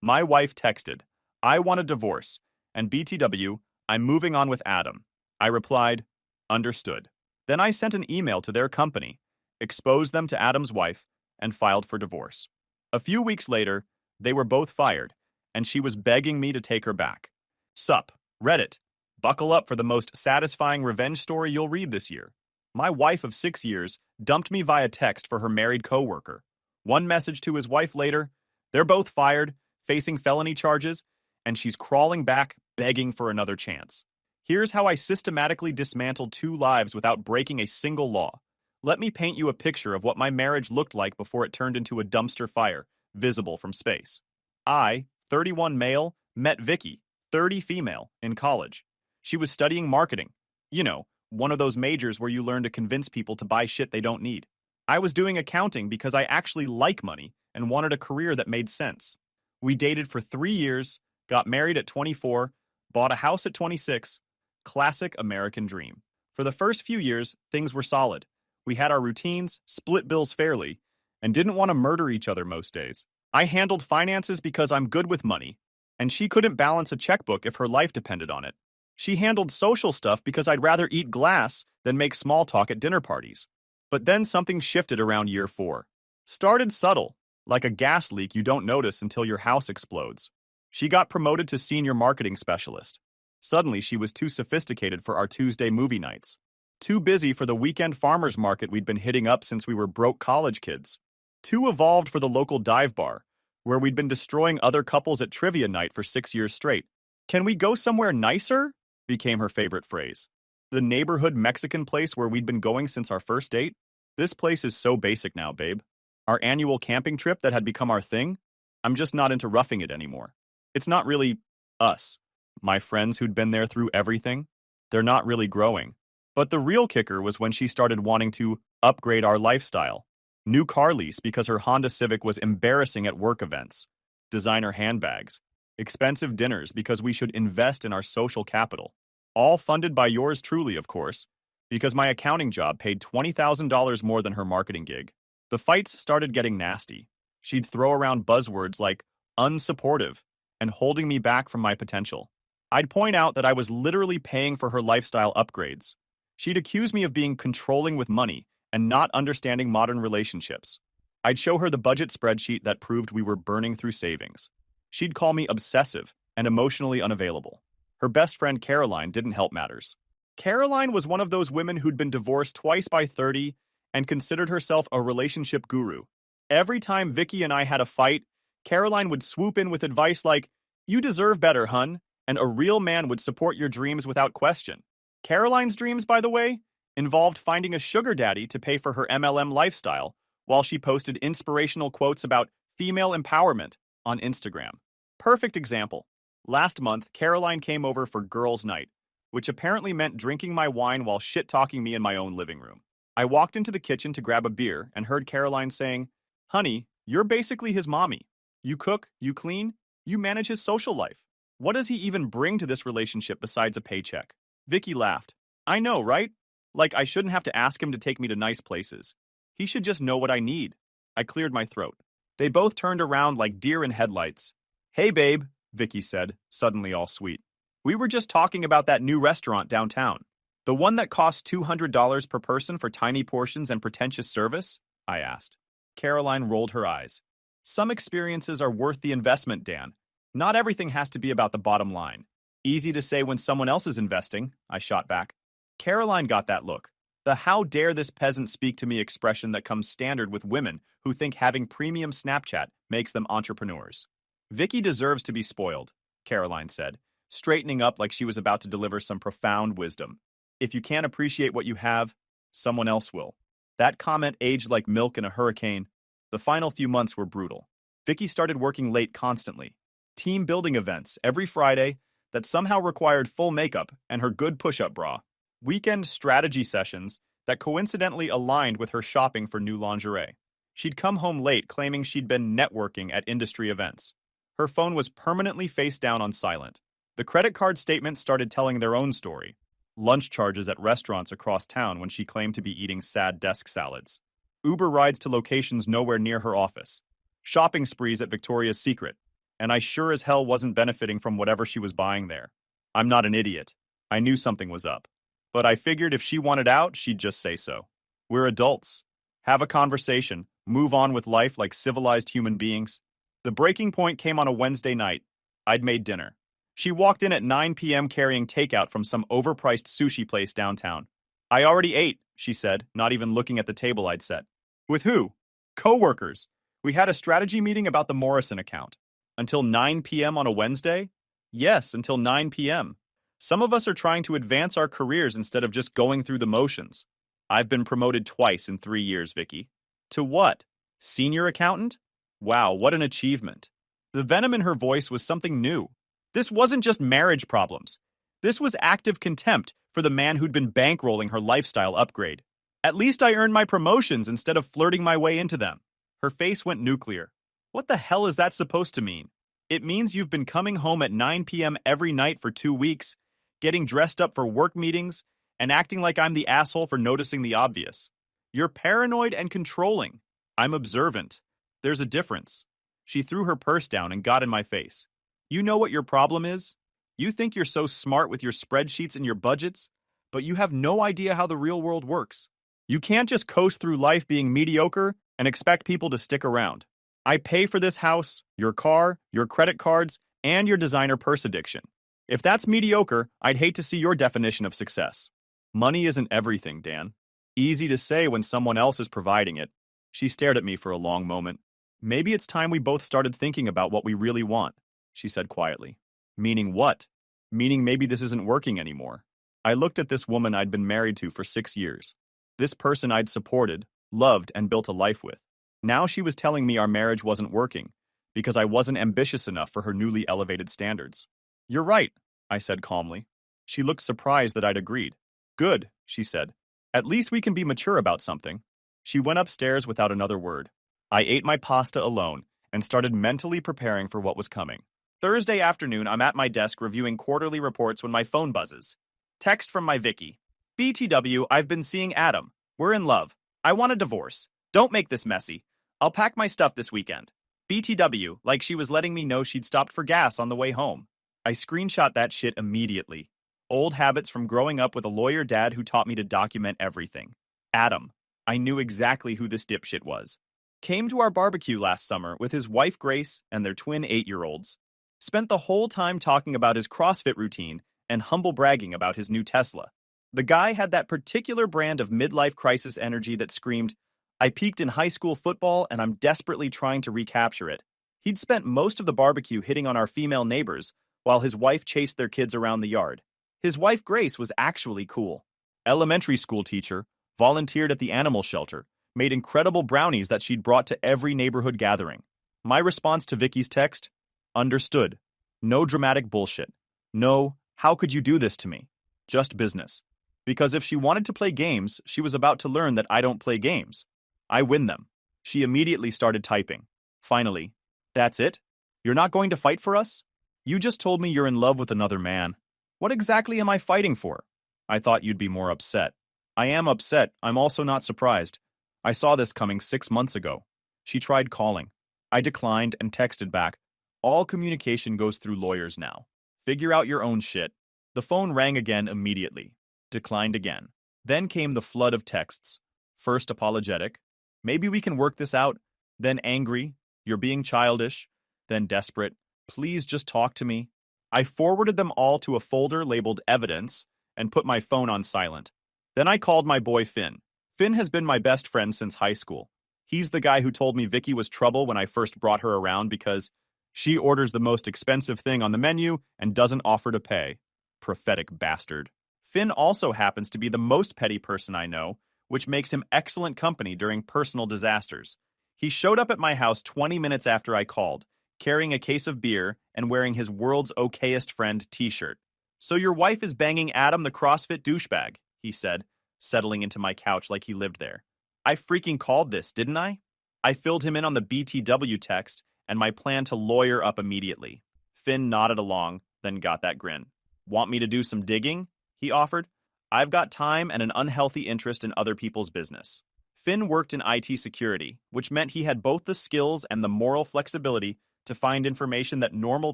My wife texted, "I want a divorce," and BTW, "I'm moving on with Adam." I replied, "Understood." Then I sent an email to their company, exposed them to Adam's wife, and filed for divorce. A few weeks later, they were both fired, and she was begging me to take her back. Sup, Reddit. Buckle up for the most satisfying revenge story you'll read this year. My wife of 6 years dumped me via text for her married coworker. One message to his wife later, they're both fired, facing felony charges, and she's crawling back, begging for another chance. Here's how I systematically dismantled 2 lives without breaking a single law. Let me paint you a picture of what my marriage looked like before it turned into a dumpster fire, visible from space. I, 31 male, met Vicky, 30 female, in college. She was studying marketing. You know, one of those majors where you learn to convince people to buy shit they don't need. I was doing accounting because I actually like money and wanted a career that made sense. We dated for 3 years, got married at 24, bought a house at 26. Classic American dream. For the first few years, things were solid. We had our routines, split bills fairly, and didn't want to murder each other most days. I handled finances because I'm good with money, and she couldn't balance a checkbook if her life depended on it. She handled social stuff because I'd rather eat glass than make small talk at dinner parties. But then something shifted around year 4. Started subtle, like a gas leak you don't notice until your house explodes. She got promoted to senior marketing specialist. Suddenly, she was too sophisticated for our Tuesday movie nights. Too busy for the weekend farmers market we'd been hitting up since we were broke college kids. Too evolved for the local dive bar, where we'd been destroying other couples at trivia night for 6 years straight. "Can we go somewhere nicer?" became her favorite phrase. The neighborhood Mexican place where we'd been going since our first date? "This place is so basic now, babe." Our annual camping trip that had become our thing? "I'm just not into roughing it anymore." It's not really us. My friends who'd been there through everything, they're not really growing. But the real kicker was when she started wanting to upgrade our lifestyle. New car lease because her Honda Civic was embarrassing at work events. Designer handbags. Expensive dinners because we should invest in our social capital. All funded by yours truly, of course, because my accounting job paid $20,000 more than her marketing gig. The fights started getting nasty. She'd throw around buzzwords like unsupportive and holding me back from my potential. I'd point out that I was literally paying for her lifestyle upgrades. She'd accuse me of being controlling with money and not understanding modern relationships. I'd show her the budget spreadsheet that proved we were burning through savings. She'd call me obsessive and emotionally unavailable. Her best friend Caroline didn't help matters. Caroline was one of those women who'd been divorced twice by 30 and considered herself a relationship guru. Every time Vicky and I had a fight, Caroline would swoop in with advice like, "You deserve better, hun," and a real man would support your dreams without question. Caroline's dreams, by the way, involved finding a sugar daddy to pay for her MLM lifestyle, while she posted inspirational quotes about female empowerment on Instagram. Perfect example. Last month, Caroline came over for girls' night, which apparently meant drinking my wine while shit-talking me in my own living room. I walked into the kitchen to grab a beer and heard Caroline saying, "Honey, you're basically his mommy. You cook, you clean, you manage his social life. What does he even bring to this relationship besides a paycheck?" Vicky laughed. "I know, right? Like I shouldn't have to ask him to take me to nice places. He should just know what I need." I cleared my throat. They both turned around like deer in headlights. "Hey, babe," Vicky said, suddenly all sweet. "We were just talking about that new restaurant downtown. The one that costs $200 per person for tiny portions and pretentious service?" I asked. Caroline rolled her eyes. "Some experiences are worth the investment, Dan. Not everything has to be about the bottom line." "Easy to say when someone else is investing," I shot back. Caroline got that look. The "how dare this peasant speak to me" expression that comes standard with women who think having premium Snapchat makes them entrepreneurs. "Vicky deserves to be spoiled," Caroline said, straightening up like she was about to deliver some profound wisdom. "If you can't appreciate what you have, someone else will." That comment aged like milk in a hurricane. The final few months were brutal. Vicky started working late constantly. Team building events every Friday that somehow required full makeup and her good push-up bra. Weekend strategy sessions that coincidentally aligned with her shopping for new lingerie. She'd come home late claiming she'd been networking at industry events. Her phone was permanently face down on silent. The credit card statements started telling their own story. Lunch charges at restaurants across town when she claimed to be eating sad desk salads. Uber rides to locations nowhere near her office. Shopping sprees at Victoria's Secret. and I sure as hell wasn't benefiting from whatever she was buying there. I'm not an idiot. I knew something was up. But I figured if she wanted out, she'd just say so. We're adults. Have a conversation, move on with life like civilized human beings. The breaking point came on a Wednesday night. I'd made dinner. She walked in at 9 p.m. carrying takeout from some overpriced sushi place downtown. I already ate, she said, not even looking at the table I'd set. With who? Coworkers. We had a strategy meeting about the Morrison account. Until 9 p.m. on a Wednesday? Yes, until 9 p.m. Some of us are trying to advance our careers instead of just going through the motions. I've been promoted twice in 3 years, Vicky. To what? Senior accountant? Wow, what an achievement. The venom in her voice was something new. This wasn't just marriage problems. This was active contempt for the man who'd been bankrolling her lifestyle upgrade. At least I earned my promotions instead of flirting my way into them. Her face went nuclear. What the hell is that supposed to mean? It means you've been coming home at 9 p.m. every night for 2 weeks, getting dressed up for work meetings, and acting like I'm the asshole for noticing the obvious. You're paranoid and controlling. I'm observant. There's a difference. She threw her purse down and got in my face. You know what your problem is? You think you're so smart with your spreadsheets and your budgets, but you have no idea how the real world works. You can't just coast through life being mediocre and expect people to stick around. I pay for this house, your car, your credit cards, and your designer purse addiction. If that's mediocre, I'd hate to see your definition of success. Money isn't everything, Dan. Easy to say when someone else is providing it. She stared at me for a long moment. Maybe it's time we both started thinking about what we really want, she said quietly. Meaning what? Meaning maybe this isn't working anymore. I looked at this woman I'd been married to for 6 years. This person I'd supported, loved, and built a life with. Now she was telling me our marriage wasn't working because I wasn't ambitious enough for her newly elevated standards. You're right, I said calmly. She looked surprised that I'd agreed. Good, she said. At least we can be mature about something. She went upstairs without another word. I ate my pasta alone and started mentally preparing for what was coming. Thursday afternoon, I'm at my desk reviewing quarterly reports when my phone buzzes. Text from my Vicky. BTW, I've been seeing Adam. We're in love. I want a divorce. Don't make this messy. I'll pack my stuff this weekend. BTW, like she was letting me know she'd stopped for gas on the way home. I screenshot that shit immediately. Old habits from growing up with a lawyer dad who taught me to document everything. Adam. I knew exactly who this dipshit was. Came to our barbecue last summer with his wife Grace and their twin 8-year-olds. Spent the whole time talking about his CrossFit routine and humble bragging about his new Tesla. The guy had that particular brand of midlife crisis energy that screamed, I peaked in high school football and I'm desperately trying to recapture it. He'd spent most of the barbecue hitting on our female neighbors while his wife chased their kids around the yard. His wife Grace was actually cool. Elementary school teacher, volunteered at the animal shelter, made incredible brownies that she'd brought to every neighborhood gathering. My response to Vicky's text? Understood. No dramatic bullshit. No, how could you do this to me? Just business. Because if she wanted to play games, she was about to learn that I don't play games. I win them. She immediately started typing. Finally, that's it? You're not going to fight for us? You just told me you're in love with another man. What exactly am I fighting for? I thought you'd be more upset. I am upset. I'm also not surprised. I saw this coming 6 months ago. She tried calling. I declined and texted back. All communication goes through lawyers now. Figure out your own shit. The phone rang again immediately. Declined again. Then came the flood of texts. First apologetic. Maybe we can work this out. Then angry. You're being childish. Then desperate. Please just talk to me. I forwarded them all to a folder labeled evidence and put my phone on silent. Then I called my boy Finn. Finn has been my best friend since high school. He's the guy who told me Vicky was trouble when I first brought her around because she orders the most expensive thing on the menu and doesn't offer to pay. Prophetic bastard. Finn also happens to be the most petty person I know, which makes him excellent company during personal disasters. He showed up at my house 20 minutes after I called, carrying a case of beer and wearing his world's okayest friend t-shirt. So your wife is banging Adam the CrossFit douchebag, he said, settling into my couch like he lived there. I freaking called this, didn't I? I filled him in on the BTW text and my plan to lawyer up immediately. Finn nodded along, then got that grin. Want me to do some digging? He offered. I've got time and an unhealthy interest in other people's business. Finn worked in IT security, which meant he had both the skills and the moral flexibility to find information that normal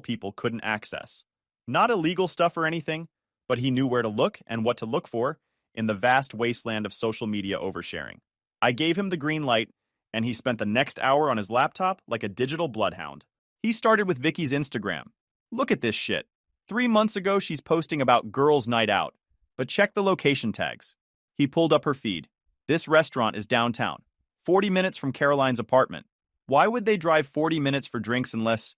people couldn't access. Not illegal stuff or anything, but he knew where to look and what to look for in the vast wasteland of social media oversharing. I gave him the green light, and he spent the next hour on his laptop like a digital bloodhound. He started with Vicky's Instagram. Look at this shit. 3 months ago, she's posting about girls' night out. But check the location tags. He pulled up her feed. This restaurant is downtown, 40 minutes from Caroline's apartment. Why would they drive 40 minutes for drinks unless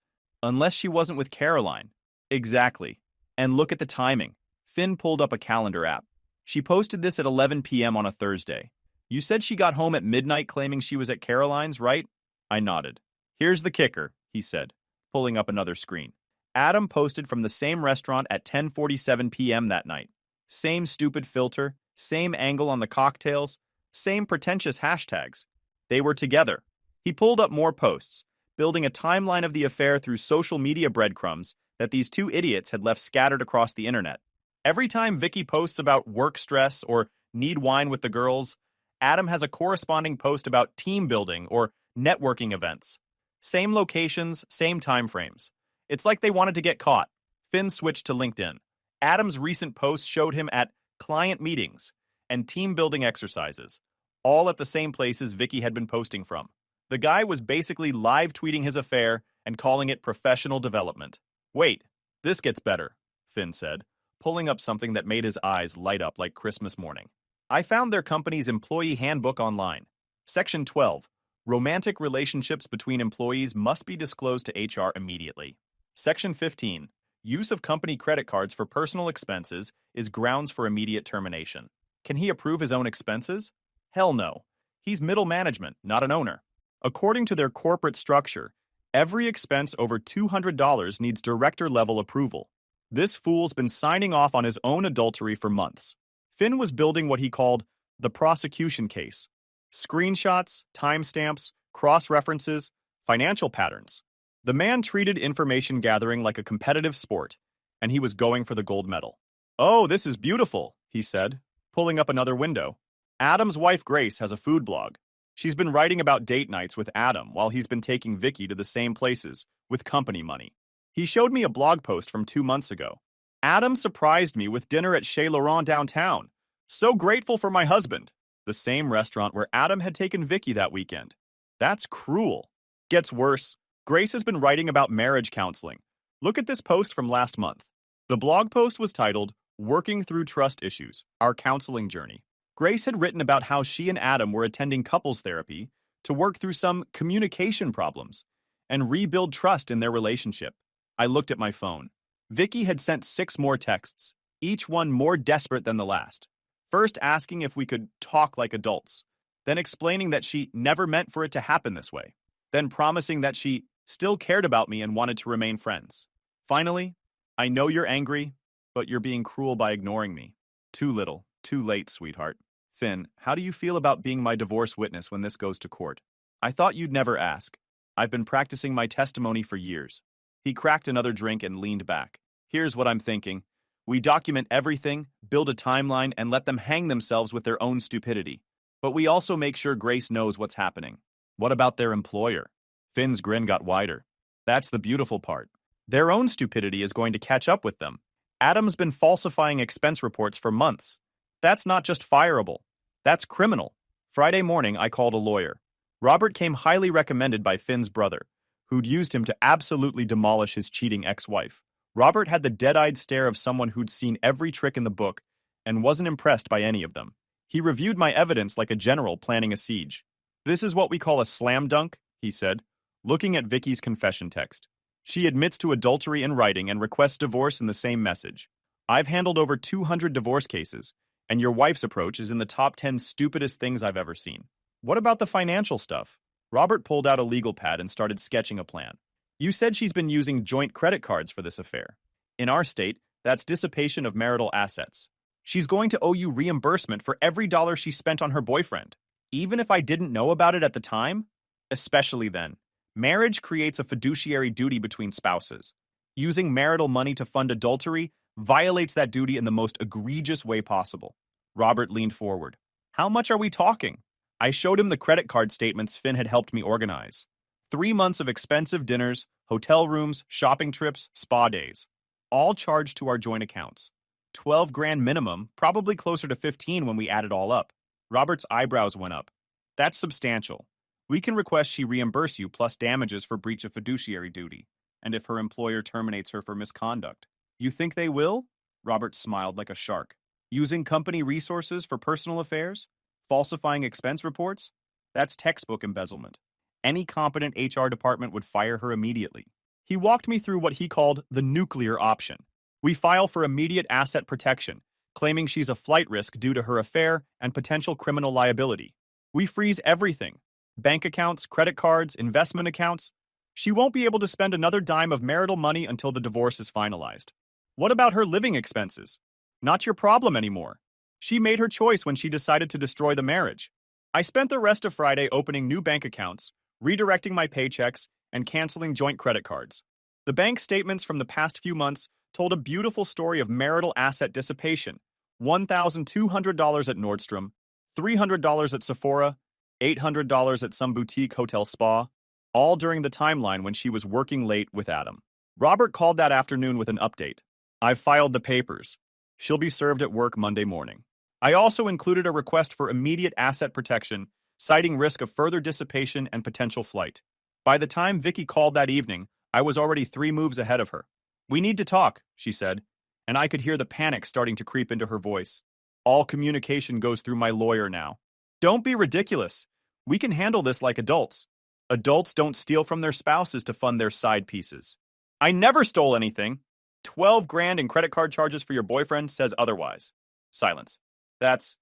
she wasn't with Caroline? Exactly. And look at the timing. Finn pulled up a calendar app. She posted this at 11 p.m. on a Thursday. You said she got home at midnight claiming she was at Caroline's, right? I nodded. Here's the kicker, he said, pulling up another screen. Adam posted from the same restaurant at 10:47 p.m. that night. Same stupid filter, same angle on the cocktails, same pretentious hashtags. They were together. He pulled up more posts, building a timeline of the affair through social media breadcrumbs that these two idiots had left scattered across the internet. Every time Vicky posts about work stress or need wine with the girls, Adam has a corresponding post about team building or networking events. Same locations, same time frames. It's like they wanted to get caught. Finn switched to LinkedIn. Adam's recent posts showed him at client meetings and team-building exercises, all at the same places Vicky had been posting from. The guy was basically live-tweeting his affair and calling it professional development. Wait, this gets better, Finn said, pulling up something that made his eyes light up like Christmas morning. I found their company's employee handbook online. Section 12, romantic relationships between employees must be disclosed to HR immediately. Section 15, use of company credit cards for personal expenses is grounds for immediate termination. Can he approve his own expenses? Hell no. He's middle management, not an owner. According to their corporate structure, every expense over $200 needs director-level approval. This fool's been signing off on his own adultery for months. Finn was building what he called the prosecution case. Screenshots, timestamps, cross-references, financial patterns. The man treated information gathering like a competitive sport, and he was going for the gold medal. Oh, this is beautiful, he said, pulling up another window. Adam's wife Grace has a food blog. She's been writing about date nights with Adam while he's been taking Vicky to the same places with company money. He showed me a blog post from 2 months ago. Adam surprised me with dinner at Chez Laurent downtown. So grateful for my husband. The same restaurant where Adam had taken Vicky that weekend. That's cruel. Gets worse. Grace has been writing about marriage counseling. Look at this post from last month. The blog post was titled, Working Through Trust Issues, Our Counseling Journey. Grace had written about how she and Adam were attending couples therapy to work through some communication problems and rebuild trust in their relationship. I looked at my phone. Vicky had sent 6 more texts, each one more desperate than the last. First asking if we could talk like adults, then explaining that she never meant for it to happen this way, then promising that she still cared about me and wanted to remain friends. Finally, I know you're angry, but you're being cruel by ignoring me. Too little, too late, sweetheart. Finn, how do you feel about being my divorce witness when this goes to court? I thought you'd never ask. I've been practicing my testimony for years. He cracked another drink and leaned back. Here's what I'm thinking. We document everything, build a timeline, and let them hang themselves with their own stupidity. But we also make sure Grace knows what's happening. What about their employer? Finn's grin got wider. That's the beautiful part. Their own stupidity is going to catch up with them. Adam's been falsifying expense reports for months. That's not just fireable. That's criminal. Friday morning, I called a lawyer. Robert came highly recommended by Finn's brother, who'd used him to absolutely demolish his cheating ex-wife. Robert had the dead-eyed stare of someone who'd seen every trick in the book and wasn't impressed by any of them. He reviewed my evidence like a general planning a siege. This is what we call a slam dunk, he said, looking at Vicky's confession text. She admits to adultery in writing and requests divorce in the same message. I've handled over 200 divorce cases, and your wife's approach is in the top 10 stupidest things I've ever seen. What about the financial stuff? Robert pulled out a legal pad and started sketching a plan. You said she's been using joint credit cards for this affair. In our state, that's dissipation of marital assets. She's going to owe you reimbursement for every dollar she spent on her boyfriend. Even if I didn't know about it at the time? Especially then. Marriage creates a fiduciary duty between spouses. Using marital money to fund adultery violates that duty in the most egregious way possible. Robert leaned forward. How much are we talking? I showed him the credit card statements Finn had helped me organize. 3 months of expensive dinners, hotel rooms, shopping trips, spa days. All charged to our joint accounts. 12 grand minimum, probably closer to 15 when we add it all up. Robert's eyebrows went up. That's substantial. We can request she reimburse you plus damages for breach of fiduciary duty, and if her employer terminates her for misconduct. You think they will? Robert smiled like a shark. Using company resources for personal affairs? Falsifying expense reports? That's textbook embezzlement. Any competent HR department would fire her immediately. He walked me through what he called the nuclear option. We file for immediate asset protection, claiming she's a flight risk due to her affair and potential criminal liability. We freeze everything. Bank accounts, credit cards, investment accounts. She won't be able to spend another dime of marital money until the divorce is finalized. What about her living expenses? Not your problem anymore. She made her choice when she decided to destroy the marriage. I spent the rest of Friday opening new bank accounts, redirecting my paychecks, and canceling joint credit cards. The bank statements from the past few months told a beautiful story of marital asset dissipation. $1,200 at Nordstrom, $300 at Sephora, $800 at some boutique hotel spa, all during the timeline when she was working late with Adam. Robert called that afternoon with an update. I've filed the papers. She'll be served at work Monday morning. I also included a request for immediate asset protection, citing risk of further dissipation and potential flight. By the time Vicky called that evening, I was already 3 moves ahead of her. We need to talk, she said, and I could hear the panic starting to creep into her voice. All communication goes through my lawyer now. Don't be ridiculous. We can handle this like adults. Adults don't steal from their spouses to fund their side pieces. I never stole anything. 12 grand in credit card charges for your boyfriend says otherwise. Silence. That's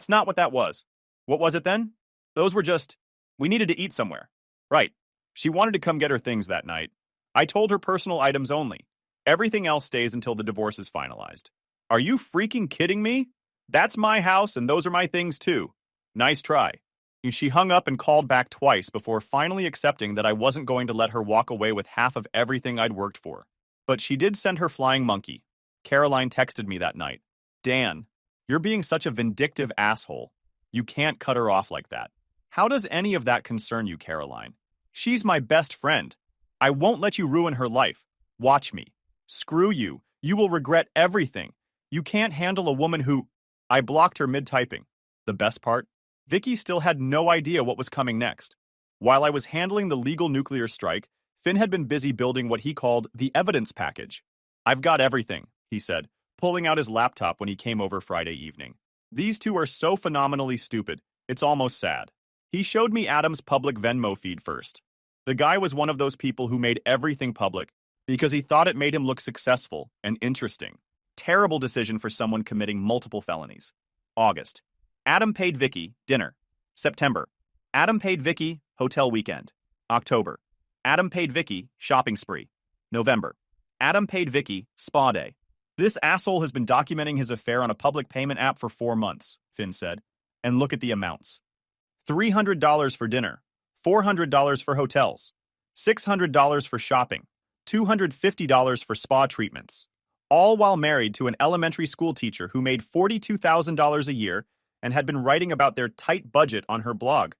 not what that was. What was it then? Those were just, we needed to eat somewhere. Right. She wanted to come get her things that night. I told her personal items only. Everything else stays until the divorce is finalized. Are you freaking kidding me? That's my house and those are my things too. Nice try. She hung up and called back twice before finally accepting that I wasn't going to let her walk away with half of everything I'd worked for. But she did send her flying monkey. Caroline texted me that night. Dan, you're being such a vindictive asshole. You can't cut her off like that. How does any of that concern you, Caroline? She's my best friend. I won't let you ruin her life. Watch me. Screw you. You will regret everything. You can't handle a woman who... I blocked her mid-typing. The best part? Vicky still had no idea what was coming next. While I was handling the legal nuclear strike, Finn had been busy building what he called the evidence package. I've got everything, he said, pulling out his laptop when he came over Friday evening. These two are so phenomenally stupid, it's almost sad. He showed me Adam's public Venmo feed first. The guy was one of those people who made everything public because he thought it made him look successful and interesting. Terrible decision for someone committing multiple felonies. August. Adam paid Vicky dinner. September. Adam paid Vicky hotel weekend. October. Adam paid Vicky shopping spree. November. Adam paid Vicky spa day. This asshole has been documenting his affair on a public payment app for 4 months, Finn said. And look at the amounts. $300 for dinner, $400 for hotels, $600 for shopping, $250 for spa treatments, all while married to an elementary school teacher who made $42,000 a year and had been writing about their tight budget on her blog.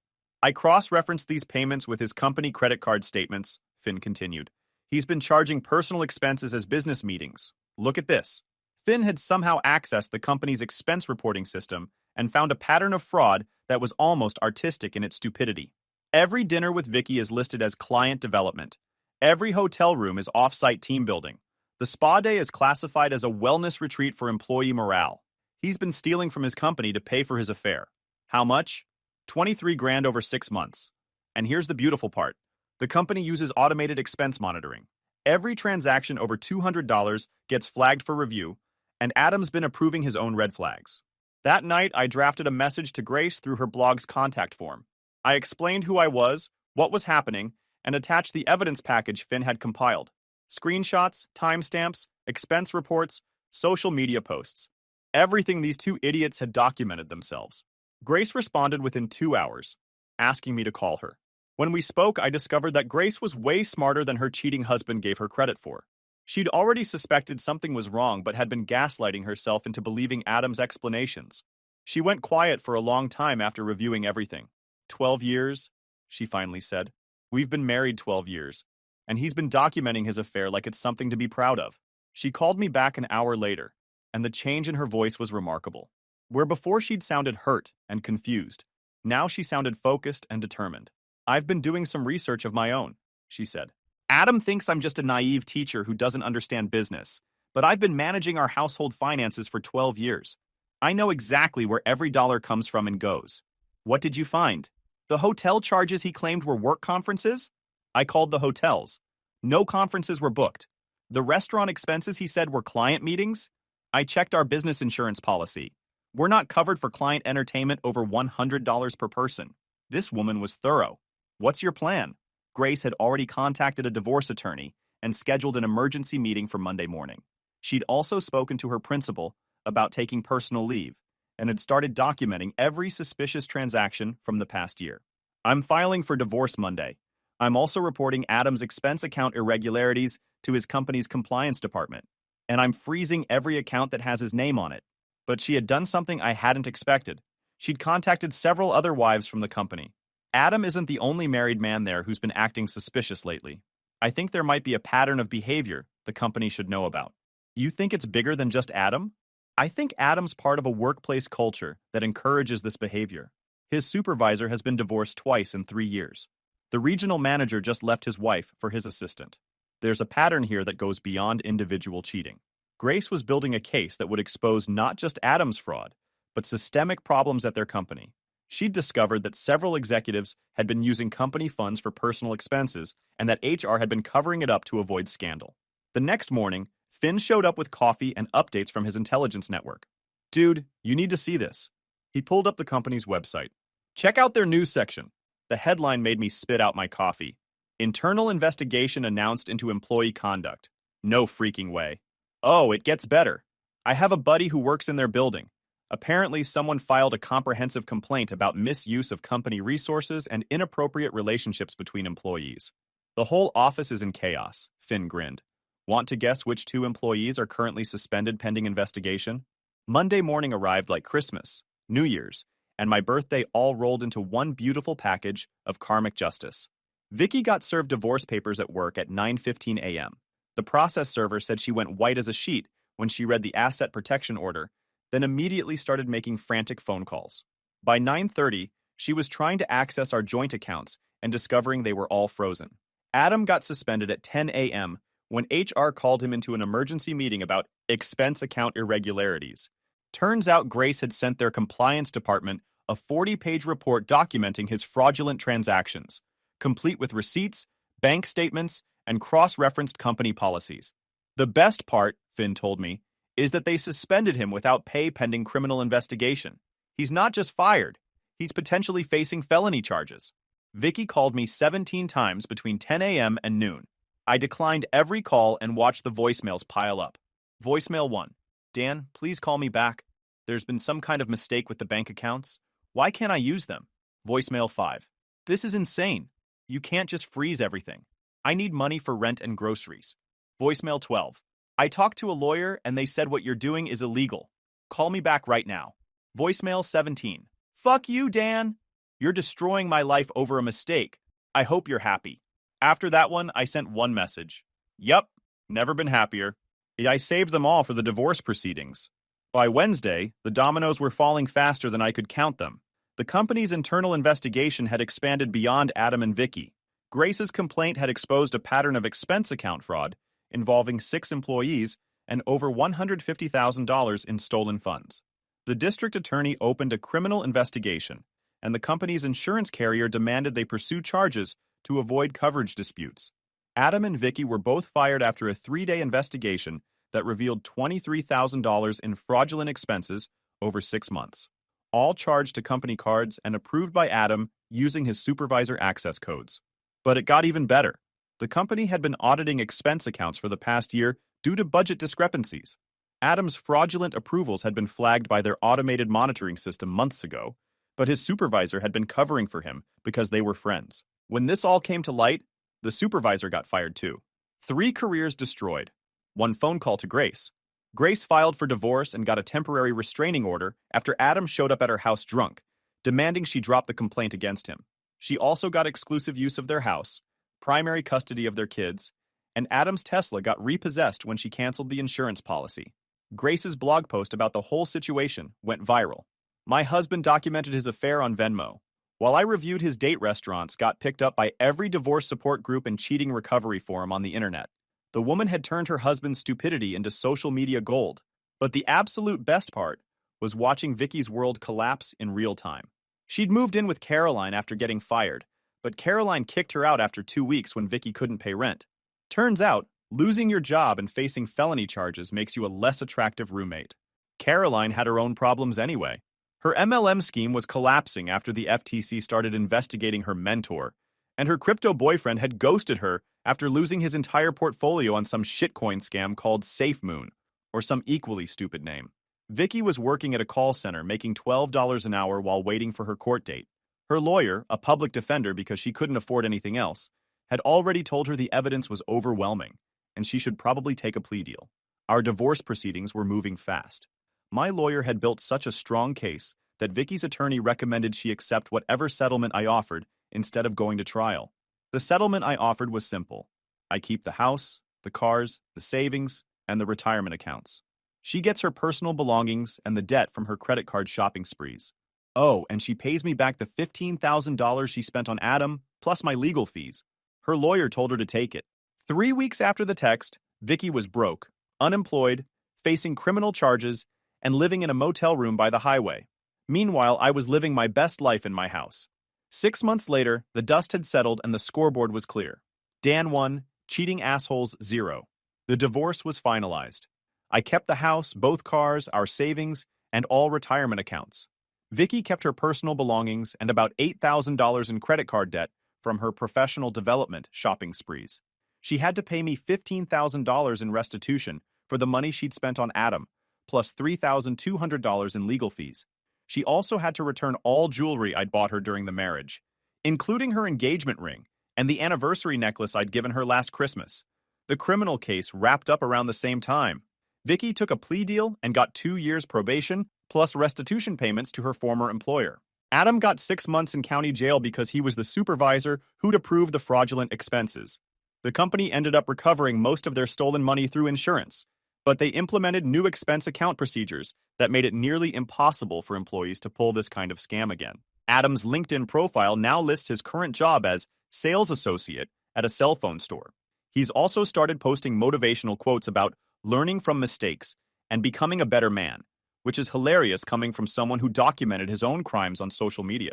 I cross-referenced these payments with his company credit card statements, Finn continued. He's been charging personal expenses as business meetings. Look at this. Finn had somehow accessed the company's expense reporting system and found a pattern of fraud that was almost artistic in its stupidity. Every dinner with Vicky is listed as client development. Every hotel room is off-site team building. The spa day is classified as a wellness retreat for employee morale. He's been stealing from his company to pay for his affair. How much? 23 grand over 6 months. And here's the beautiful part. The company uses automated expense monitoring. Every transaction over $200 gets flagged for review, and Adam's been approving his own red flags. That night, I drafted a message to Grace through her blog's contact form. I explained who I was, what was happening, and attached the evidence package Finn had compiled. Screenshots, timestamps, expense reports, social media posts. Everything these two idiots had documented themselves. Grace responded within 2 hours, asking me to call her. When we spoke, I discovered that Grace was way smarter than her cheating husband gave her credit for. She'd already suspected something was wrong but had been gaslighting herself into believing Adam's explanations. She went quiet for a long time after reviewing everything. 12 years, she finally said. We've been married 12 years. and he's been documenting his affair like it's something to be proud of. She called me back an hour later, and the change in her voice was remarkable. Where before she'd sounded hurt and confused, now she sounded focused and determined. I've been doing some research of my own, she said. Adam thinks I'm just a naive teacher who doesn't understand business, but I've been managing our household finances for 12 years. I know exactly where every dollar comes from and goes. What did you find? The hotel charges he claimed were work conferences? I called the hotels. No conferences were booked. The restaurant expenses he said were client meetings? I checked our business insurance policy. We're not covered for client entertainment over $100 per person. This woman was thorough. What's your plan? Grace had already contacted a divorce attorney and scheduled an emergency meeting for Monday morning. She'd also spoken to her principal about taking personal leave and had started documenting every suspicious transaction from the past year. I'm filing for divorce Monday. I'm also reporting Adam's expense account irregularities to his company's compliance department, and I'm freezing every account that has his name on it. But she had done something I hadn't expected. She'd contacted several other wives from the company. Adam isn't the only married man there who's been acting suspicious lately. I think there might be a pattern of behavior the company should know about. You think it's bigger than just Adam? I think Adam's part of a workplace culture that encourages this behavior. His supervisor has been divorced twice in 3 years. The regional manager just left his wife for his assistant. There's a pattern here that goes beyond individual cheating. Grace was building a case that would expose not just Adam's fraud, but systemic problems at their company. She'd discovered that several executives had been using company funds for personal expenses and that HR had been covering it up to avoid scandal. The next morning, Finn showed up with coffee and updates from his intelligence network. Dude, you need to see this. He pulled up the company's website. Check out their news section. The headline made me spit out my coffee. Internal investigation announced into employee conduct. No freaking way. Oh, it gets better. I have a buddy who works in their building. Apparently, someone filed a comprehensive complaint about misuse of company resources and inappropriate relationships between employees. The whole office is in chaos, Finn grinned. Want to guess which 2 employees are currently suspended pending investigation? Monday morning arrived like Christmas, New Year's, and my birthday all rolled into one beautiful package of karmic justice. Vicky got served divorce papers at work at 9:15 a.m. The process server said she went white as a sheet when she read the asset protection order, then immediately started making frantic phone calls. By 9:30, she was trying to access our joint accounts and discovering they were all frozen. Adam got suspended at 10 a.m. when HR called him into an emergency meeting about expense account irregularities. Turns out Grace had sent their compliance department a 40-page report documenting his fraudulent transactions, complete with receipts, bank statements, and cross-referenced company policies. The best part, Finn told me, is that they suspended him without pay pending criminal investigation. He's not just fired, he's potentially facing felony charges. Vicky called me 17 times between 10 a.m. and noon. I declined every call and watched the voicemails pile up. Voicemail 1. Dan, please call me back. There's been some kind of mistake with the bank accounts. Why can't I use them? Voicemail 5. This is insane. You can't just freeze everything. I need money for rent and groceries. Voicemail 12. I talked to a lawyer and they said what you're doing is illegal. Call me back right now. Voicemail 17. Fuck you, Dan. You're destroying my life over a mistake. I hope you're happy. After that one, I sent one message. Yup, never been happier. I saved them all for the divorce proceedings. By Wednesday, the dominoes were falling faster than I could count them. The company's internal investigation had expanded beyond Adam and Vicky. Grace's complaint had exposed a pattern of expense account fraud involving 6 employees and over $150,000 in stolen funds. The district attorney opened a criminal investigation, and the company's insurance carrier demanded they pursue charges to avoid coverage disputes. Adam and Vicky were both fired after a 3-day investigation that revealed $23,000 in fraudulent expenses over 6 months, all charged to company cards and approved by Adam using his supervisor access codes. But it got even better. The company had been auditing expense accounts for the past year due to budget discrepancies. Adam's fraudulent approvals had been flagged by their automated monitoring system months ago, but his supervisor had been covering for him because they were friends. When this all came to light, the supervisor got fired too. 3 careers destroyed. 1 phone call to Grace. Grace filed for divorce and got a temporary restraining order after Adam showed up at her house drunk, demanding she drop the complaint against him. She also got exclusive use of their house, primary custody of their kids, and Adam's Tesla got repossessed when she canceled the insurance policy. Grace's blog post about the whole situation went viral. My husband documented his affair on Venmo, while I reviewed his date restaurants got picked up by every divorce support group and cheating recovery forum on the internet. The woman had turned her husband's stupidity into social media gold. But the absolute best part was watching Vicky's world collapse in real time. She'd moved in with Caroline after getting fired, but Caroline kicked her out after 2 weeks when Vicky couldn't pay rent. Turns out, losing your job and facing felony charges makes you a less attractive roommate. Caroline had her own problems anyway. Her MLM scheme was collapsing after the FTC started investigating her mentor, and her crypto boyfriend had ghosted her after losing his entire portfolio on some shitcoin scam called SafeMoon, or some equally stupid name. Vicky was working at a call center making $12 an hour while waiting for her court date. Her lawyer, a public defender because she couldn't afford anything else, had already told her the evidence was overwhelming, and she should probably take a plea deal. Our divorce proceedings were moving fast. My lawyer had built such a strong case that Vicky's attorney recommended she accept whatever settlement I offered instead of going to trial. The settlement I offered was simple. I keep the house, the cars, the savings, and the retirement accounts. She gets her personal belongings and the debt from her credit card shopping sprees. Oh, and she pays me back the $15,000 she spent on Adam, plus my legal fees. Her lawyer told her to take it. 3 weeks after the text, Vicky was broke, unemployed, facing criminal charges, and living in a motel room by the highway. Meanwhile, I was living my best life in my house. 6 months later, the dust had settled and the scoreboard was clear. Dan 1, cheating assholes 0. The divorce was finalized. I kept the house, both cars, our savings, and all retirement accounts. Vicky kept her personal belongings and about $8,000 in credit card debt from her professional development shopping sprees. She had to pay me $15,000 in restitution for the money she'd spent on Adam, plus $3,200 in legal fees. She also had to return all jewelry I'd bought her during the marriage, including her engagement ring and the anniversary necklace I'd given her last Christmas. The criminal case wrapped up around the same time. Vicky took a plea deal and got 2 years probation, plus restitution payments to her former employer. Adam got 6 months in county jail because he was the supervisor who'd approved the fraudulent expenses. The company ended up recovering most of their stolen money through insurance, but they implemented new expense account procedures that made it nearly impossible for employees to pull this kind of scam again. Adam's LinkedIn profile now lists his current job as sales associate at a cell phone store. He's also started posting motivational quotes about learning from mistakes and becoming a better man, which is hilarious coming from someone who documented his own crimes on social media.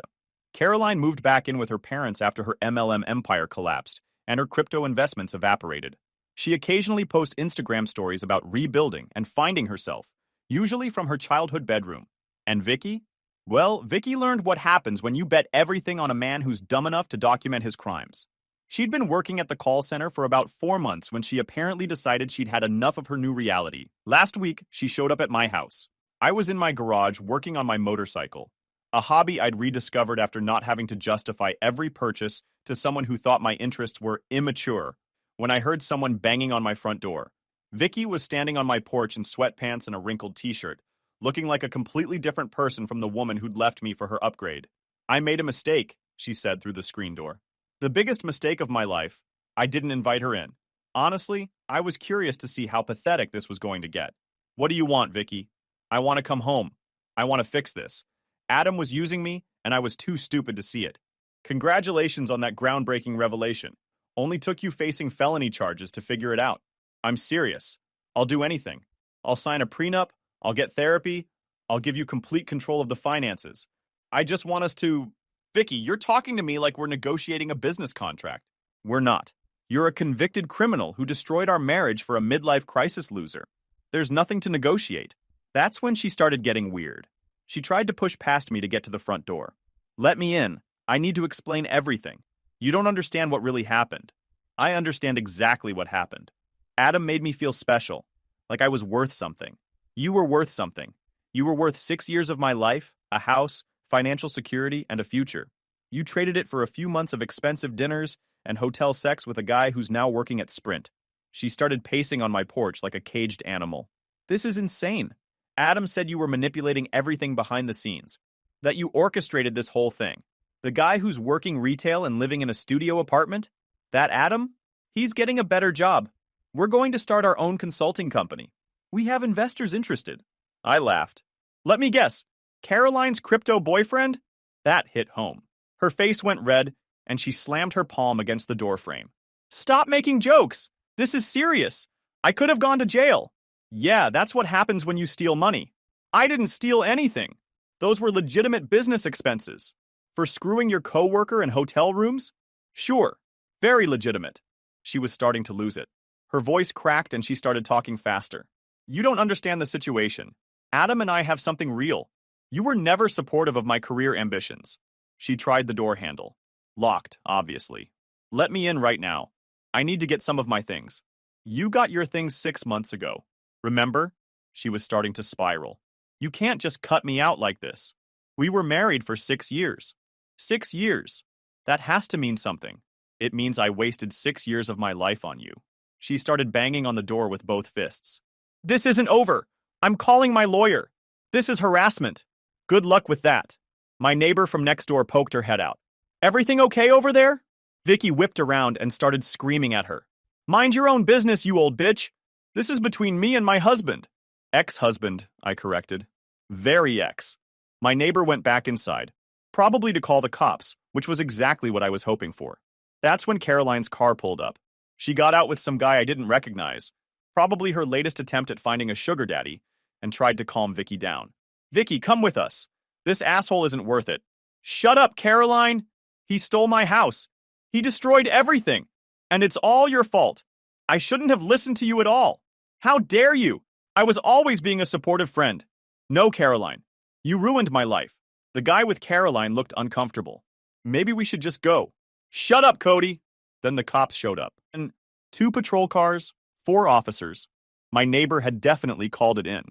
Caroline moved back in with her parents after her MLM empire collapsed and her crypto investments evaporated. She occasionally posts Instagram stories about rebuilding and finding herself, usually from her childhood bedroom. And Vicky? Well, Vicky learned what happens when you bet everything on a man who's dumb enough to document his crimes. She'd been working at the call center for about 4 months when she apparently decided she'd had enough of her new reality. Last week, she showed up at my house. I was in my garage working on my motorcycle, a hobby I'd rediscovered after not having to justify every purchase to someone who thought my interests were immature, when I heard someone banging on my front door. Vicky was standing on my porch in sweatpants and a wrinkled t-shirt, looking like a completely different person from the woman who'd left me for her upgrade. "I made a mistake," she said through the screen door. "The biggest mistake of my life. I didn't invite her in. Honestly, I was curious to see how pathetic this was going to get. What do you want, Vicky? I want to come home. I want to fix this. Adam was using me, and I was too stupid to see it. Congratulations on that groundbreaking revelation. Only took you facing felony charges to figure it out. I'm serious. I'll do anything. I'll sign a prenup. I'll get therapy. I'll give you complete control of the finances. I just want us to..." Vicky, you're talking to me like we're negotiating a business contract. We're not. You're a convicted criminal who destroyed our marriage for a midlife crisis loser. There's nothing to negotiate. That's when she started getting weird. She tried to push past me to get to the front door. "Let me in. I need to explain everything. You don't understand what really happened. I understand exactly what happened. Adam made me feel special, like I was worth something. You were worth something. You were worth 6 years of my life, a house, financial security, and a future. You traded it for a few months of expensive dinners and hotel sex with a guy who's now working at Sprint." She started pacing on my porch like a caged animal. "This is insane. Adam said you were manipulating everything behind the scenes, that you orchestrated this whole thing. The guy who's working retail and living in a studio apartment? That Adam? He's getting a better job. We're going to start our own consulting company. We have investors interested. I laughed. Let me guess. Caroline's crypto boyfriend? That hit home. Her face went red, and she slammed her palm against the doorframe. Stop making jokes! This is serious. I could have gone to jail. Yeah, that's what happens when you steal money. I didn't steal anything. Those were legitimate business expenses. For screwing your coworker in hotel rooms? Sure, very legitimate. She was starting to lose it. Her voice cracked and she started talking faster. You don't understand the situation. Adam and I have something real. You were never supportive of my career ambitions. She tried the door handle. Locked, obviously. Let me in right now. I need to get some of my things. You got your things 6 months ago. Remember? She was starting to spiral. You can't just cut me out like this. We were married for 6 years. 6 years. That has to mean something. It means I wasted 6 years of my life on you. She started banging on the door with both fists. This isn't over. I'm calling my lawyer. This is harassment. Good luck with that. My neighbor from next door poked her head out. Everything okay over there? Vicky whipped around and started screaming at her. Mind your own business, you old bitch. This is between me and my husband. Ex-husband, I corrected. Very ex. My neighbor went back inside, probably to call the cops, which was exactly what I was hoping for. That's when Caroline's car pulled up. She got out with some guy I didn't recognize, probably her latest attempt at finding a sugar daddy, and tried to calm Vicky down. Vicky, come with us. This asshole isn't worth it. Shut up, Caroline. He stole my house. He destroyed everything. And it's all your fault. I shouldn't have listened to you at all. How dare you? I was always being a supportive friend. No, Caroline. You ruined my life. The guy with Caroline looked uncomfortable. Maybe we should just go. Shut up, Cody. Then the cops showed up. And 2 patrol cars, 4 officers. My neighbor had definitely called it in.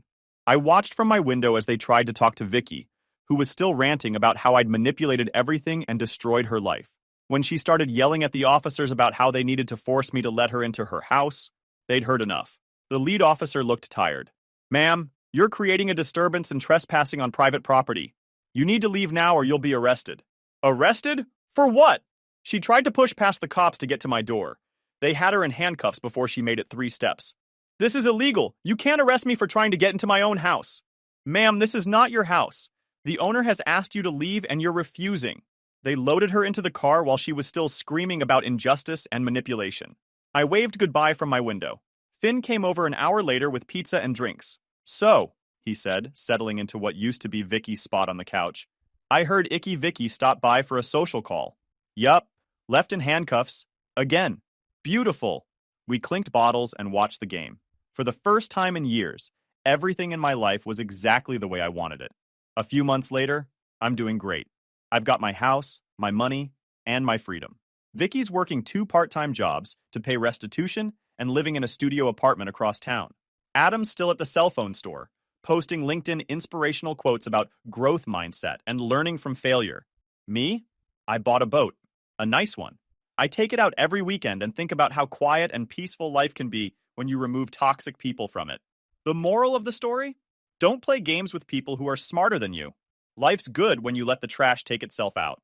I watched from my window as they tried to talk to Vicky, who was still ranting about how I'd manipulated everything and destroyed her life. When she started yelling at the officers about how they needed to force me to let her into her house, they'd heard enough. The lead officer looked tired. Ma'am, you're creating a disturbance and trespassing on private property. You need to leave now or you'll be arrested. Arrested? For what? She tried to push past the cops to get to my door. They had her in handcuffs before she made it 3 steps. This is illegal. You can't arrest me for trying to get into my own house. Ma'am, this is not your house. The owner has asked you to leave and you're refusing. They loaded her into the car while she was still screaming about injustice and manipulation. I waved goodbye from my window. Finn came over an hour later with pizza and drinks. So, he said, settling into what used to be Vicky's spot on the couch, I heard Icky Vicky stop by for a social call. Yup, left in handcuffs. Again. Beautiful. We clinked bottles and watched the game. For the first time in years, everything in my life was exactly the way I wanted it. A few months later, I'm doing great. I've got my house, my money, and my freedom. Vicky's working 2 part-time jobs to pay restitution and living in a studio apartment across town. Adam's still at the cell phone store, posting LinkedIn inspirational quotes about growth mindset and learning from failure. Me? I bought a boat. A nice one. I take it out every weekend and think about how quiet and peaceful life can be when you remove toxic people from it. The moral of the story? Don't play games with people who are smarter than you. Life's good when you let the trash take itself out.